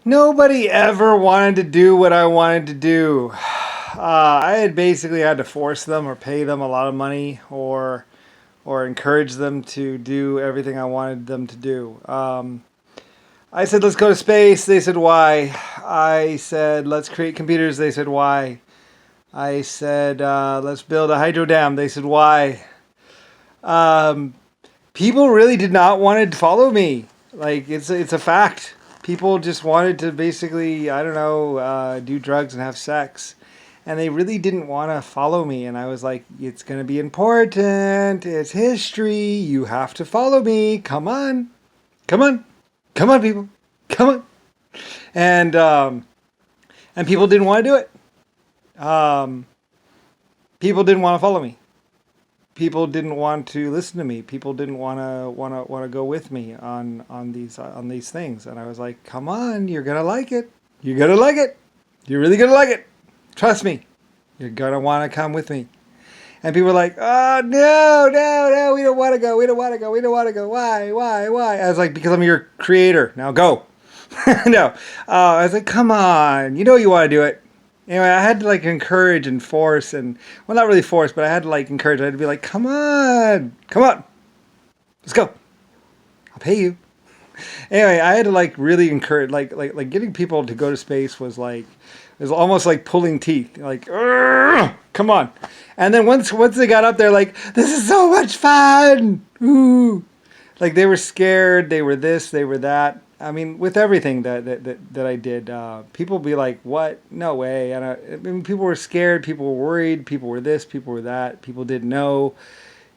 Nobody ever wanted to do what I wanted to do. I had basically had to force them or pay them a lot of money or encourage them to do everything I wanted them to do. I said, let's go to space. They said, why? I said, let's create computers. They said, why? I said, let's build a hydro dam. They said, why? Um, People really did not want to follow me. Like it's a fact. People just wanted to basically, I don't know, do drugs and have sex, and they really didn't want to follow me. And I was like, it's going to be important. It's history. You have to follow me. Come on, come on, come on, people, come on. And and people didn't want to do it. Um, People didn't want to follow me. People didn't want to listen to me. People didn't want to go with me on these things. And I was like, "Come on, you're gonna like it. You're gonna like it. You're really gonna like it. Trust me. You're gonna want to come with me." And people were like, "Oh no, no, no, we don't want to go. We don't want to go. We don't want to go. Why, why, why?" I was like, "Because I'm your creator. Now go." No, I was like, "Come on. You know you want to do it." Anyway, I had to like encourage and force and well, not really force, but I had to like encourage. I had to be like, come on, let's go. I'll pay you. Anyway, I had to like really encourage, like getting people to go to space was it was almost like pulling teeth. Like, "Urgh, come on." And then once they got up there, like, this is so much fun. Ooh. Like they were scared. They were this. They were that. I mean, with everything that I did, people be like, "What? No way!" And I mean, people were scared. People were worried. People were this. People were that. People didn't know.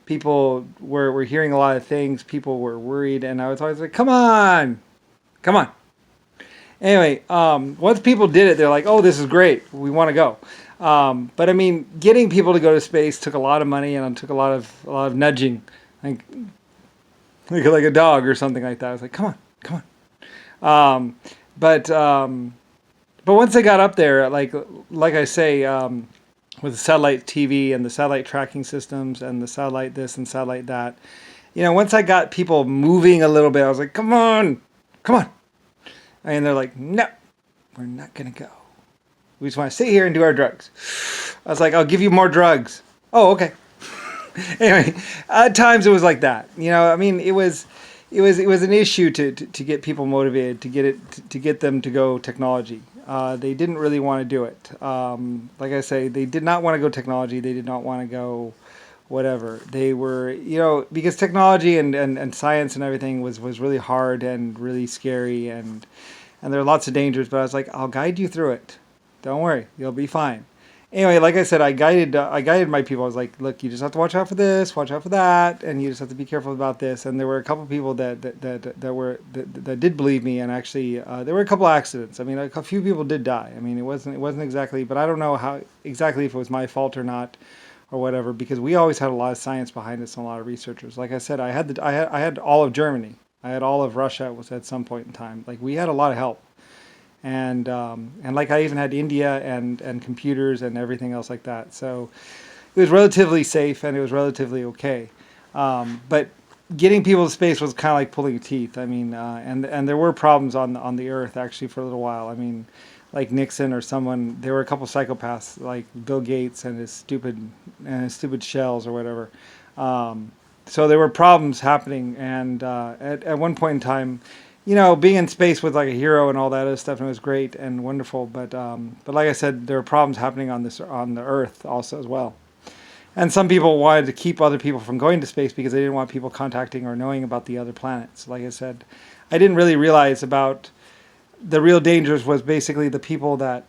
People were hearing a lot of things. People were worried, and I was always like, "Come on, come on." Anyway, once people did it, they're like, "Oh, this is great. We want to go." But I mean, getting people to go to space took a lot of money and it took a lot of nudging, like like a dog or something like that. I was like, "Come on, come on." Um, but but once they got up there, like I say, with the satellite TV and the satellite tracking systems and the satellite this and satellite that, once I got people moving a little bit, I was like, "Come on, come on," and they're like, "No, we're not gonna go. We just want to sit here and do our drugs." I was like, "I'll give you more drugs." Oh, okay. Anyway, at times it was like that. I mean, it was an issue to get people motivated to get them to go technology. They didn't really want to do it. Like I say, they did not want to go technology. They did not want to go whatever. They were, because technology and science and everything was really hard and really scary and there are lots of dangers. But I was like, I'll guide you through it. Don't worry, you'll be fine. Anyway, like I said, I guided my people. I was like, look, you just have to watch out for this, watch out for that, and you just have to be careful about this. And there were a couple of people that did believe me, and actually, there were a couple of accidents. I mean, a few people did die. I mean, it wasn't exactly, but I don't know how exactly if it was my fault or not, or whatever, because we always had a lot of science behind us and a lot of researchers. Like I said, I had all of Germany, I had all of Russia was at some point in time. Like we had a lot of help and like I even had India and computers and everything else like that. So it was relatively safe and it was relatively okay. But getting people to space was kind of like pulling teeth. I mean, and there were problems on the Earth actually for a little while. I mean, like Nixon or someone. There were a couple psychopaths like Bill Gates and his stupid shells or whatever. So there were problems happening, and at one point in time, being in space was like a hero and all that other stuff, and it was great and wonderful. But like I said, there were problems happening on the Earth also as well. And some people wanted to keep other people from going to space because they didn't want people contacting or knowing about the other planets. Like I said, I didn't really realize about the real dangers was basically the people that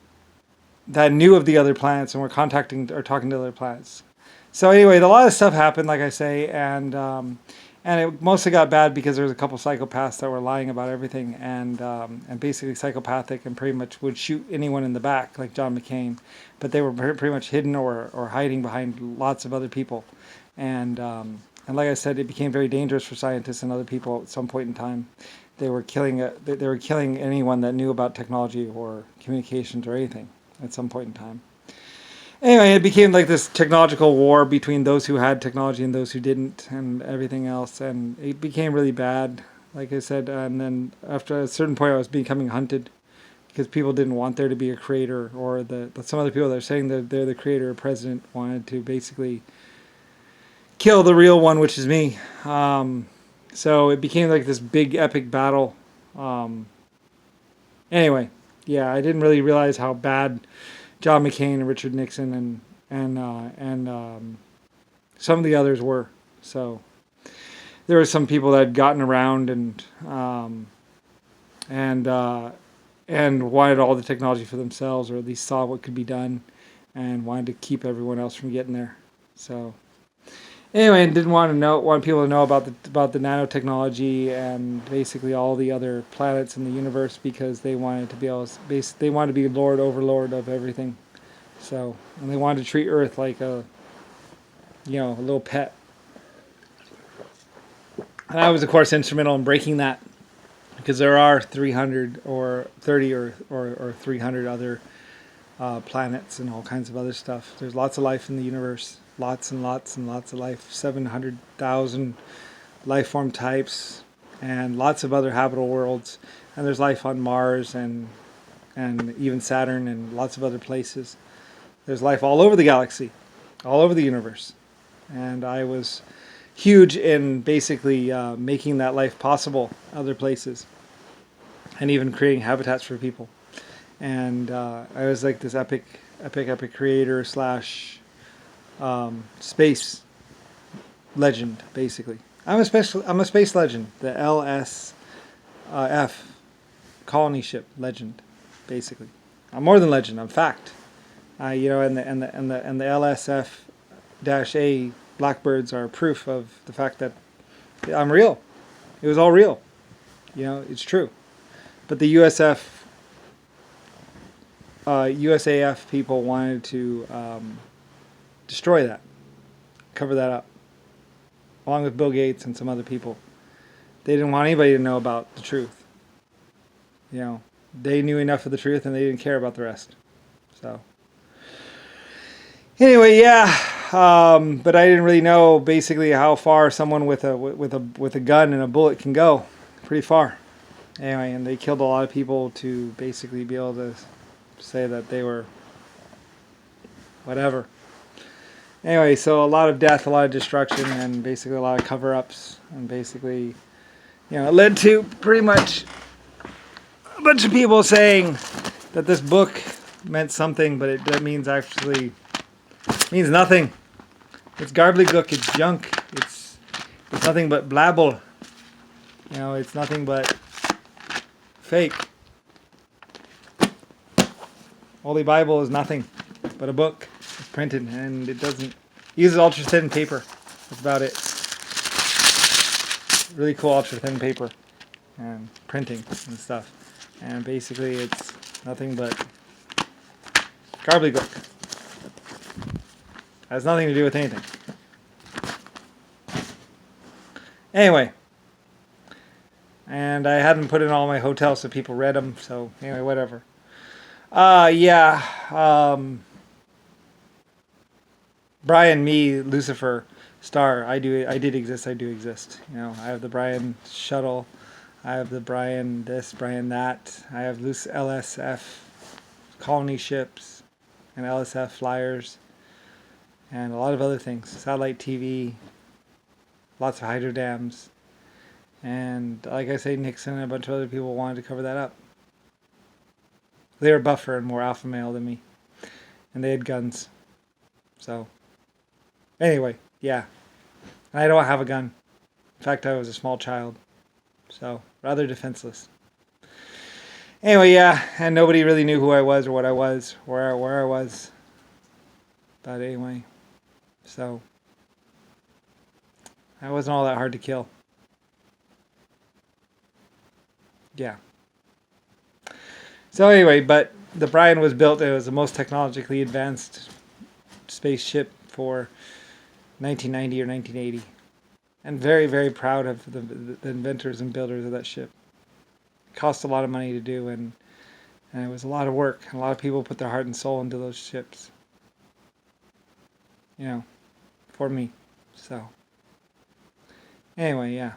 knew of the other planets and were contacting or talking to other planets. So anyway, a lot of stuff happened, like I say, and it mostly got bad because there was a couple psychopaths that were lying about everything and basically psychopathic and pretty much would shoot anyone in the back, like John McCain. But they were pretty much hidden or hiding behind lots of other people, and like I said, it became very dangerous for scientists and other people at some point in time. They were killing anyone that knew about technology or communications or anything at some point in time. Anyway, it became like this technological war between those who had technology and those who didn't, and everything else, and it became really bad. Like I said, and then after a certain point, I was becoming hunted because people didn't want there to be a creator, or some other people that are saying that they're the creator or president wanted to basically kill the real one, which is me. So it became like this big epic battle. Anyway, yeah, I didn't really realize how bad John McCain and Richard Nixon and some of the others were. So there were some people that had gotten around and wanted all the technology for themselves, or at least saw what could be done, and wanted to keep everyone else from getting there. So anyway, and didn't want people to know about the nanotechnology and basically all the other planets in the universe, because they wanted to be they wanted to be overlord of everything. So, and they wanted to treat Earth like a little pet. And I was, of course, instrumental in breaking that, because there are 300 or 30 or 300 other planets and all kinds of other stuff. There's lots of life in the universe. Lots and lots and lots of life. 700,000 life form types and lots of other habitable worlds. And there's life on Mars and even Saturn and lots of other places. There's life all over the galaxy, all over the universe. And I was huge in basically making that life possible other places, and even creating habitats for people. And I was like this epic creator slash space legend, basically. I'm a space legend, the LSF colony ship legend, basically. I'm more than legend. I'm fact. And the LSF-A blackbirds are proof of the fact that I'm real. It was all real. It's true. But the USAF people wanted to destroy that, cover that up, along with Bill Gates and some other people. They didn't want anybody to know about the truth. They knew enough of the truth, and they didn't care about the rest. So anyway, yeah. But I didn't really know basically how far someone with a gun and a bullet can go. Pretty far. Anyway, and they killed a lot of people to basically be able to say that they were whatever. Anyway, so a lot of death, a lot of destruction, and basically a lot of cover-ups, and basically, it led to pretty much a bunch of people saying that this book meant something, but it means nothing. It's gobbledygook. It's junk. It's nothing but blabble. It's nothing but fake. Holy Bible is nothing but a book. It's printed, and it uses ultra thin paper. That's about it. Really cool ultra thin paper and printing and stuff. And basically, it's nothing but gobbledygook. Has nothing to do with anything. Anyway. And I hadn't put in all my hotels so people read them. So anyway, whatever. Yeah. Brian, me, Lucifer, Star. I did exist. I do exist. I have the Brian shuttle. I have the Brian this, Brian that. I have LSF colony ships and LSF flyers and a lot of other things. Satellite TV. Lots of hydro dams. And like I say, Nixon and a bunch of other people wanted to cover that up. They were buffer and more alpha male than me. And they had guns. So, anyway, yeah. I don't have a gun. In fact, I was a small child. So, rather defenseless. Anyway, yeah. And nobody really knew who I was or what I was, where I was. But anyway. So, I wasn't all that hard to kill. Yeah. So anyway, but the Brian was built. It was the most technologically advanced spaceship for 1990 or 1980. And very, very proud of the inventors and builders of that ship. It cost a lot of money to do, and it was a lot of work. A lot of people put their heart and soul into those ships. For me. So. Anyway, yeah.